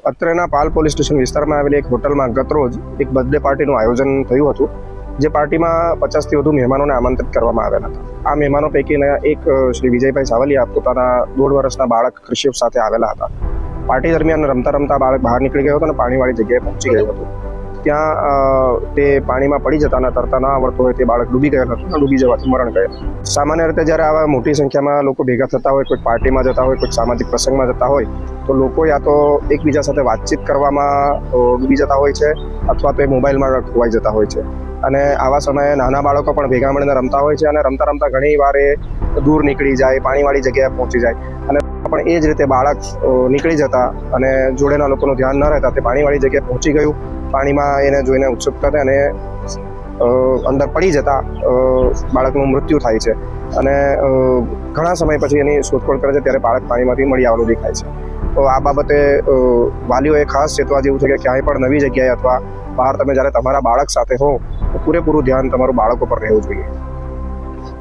અત્રેના પાલ police station વિસ્તારમાં આવેલી એક હોટલમાં ગતરોજ એક બર્થડે પાર્ટીનું આયોજન થયું હતું, જે પાર્ટીમાં 50થી વધુ મહેમાનોને આમંત્રિત કરવામાં આવેલા હતા। આ મહેમાનો પૈકીના એક શ્રી વિજયભાઈ સાવલિયા પોતાના 1.5 વર્ષના બાળક કૃષિફ સાથે આવેલા હતા। પાર્ટી દરમિયાન રમતા રમતા બાળક બહાર નીકળી ગયો હતો અને પાણીવાળી જગ્યાએ પહોંચી ગયું હતું। ત્યાં તે પાણીમાં પડી જતા તરતા ન આવડતું હોય તે બાળક ડૂબી ગયેલું હતું, ડૂબી જવાથી મરણ ગયેલું। સામાન્ય રીતે જ્યારે આવા મોટી સંખ્યામાં લોકો ભેગા થતા હોય, કોઈ પાર્ટીમાં જતા હોય, કોઈ સામાજિક પ્રસંગમાં જતા હોય, તો લોકો યા તો એકબીજા સાથે વાતચીત કરવામાં ડૂબી જતા હોય છે અથવા તો એ મોબાઈલમાં ખોવાઈ જતા હોય છે। અને આવા સમયે નાના બાળકો પણ ભેગા મળીને રમતા હોય છે અને રમતા રમતા ઘણી વાર એ દૂર નીકળી જાય, પાણીવાળી જગ્યાએ પહોંચી જાય અને પણ એ જ રીતે બાળક નીકળી જતા અને જોડેના લોકોનું ધ્યાન ન રહેતા તે પાણીવાળી જગ્યાએ પહોંચી ગયું। પાણીમાં એને જોઈને ઉત્સુકતા થાય અને અંદર પડી જતા બાળકનું મૃત્યુ થાય છે અને ઘણા સમય પછી એની શોધખોળ કરે છે ત્યારે બાળક પાણીમાંથી મળી આવેલું દેખાય છે। તો આ બાબતે વાલીઓએ ખાસ ચેતવા જેવું છે કે ક્યાંય પણ નવી જગ્યાએ અથવા બહાર તમે જ્યારે તમારા બાળક સાથે હો તો પૂરેપૂરું ધ્યાન તમારું બાળકો પર રહેવું જોઈએ।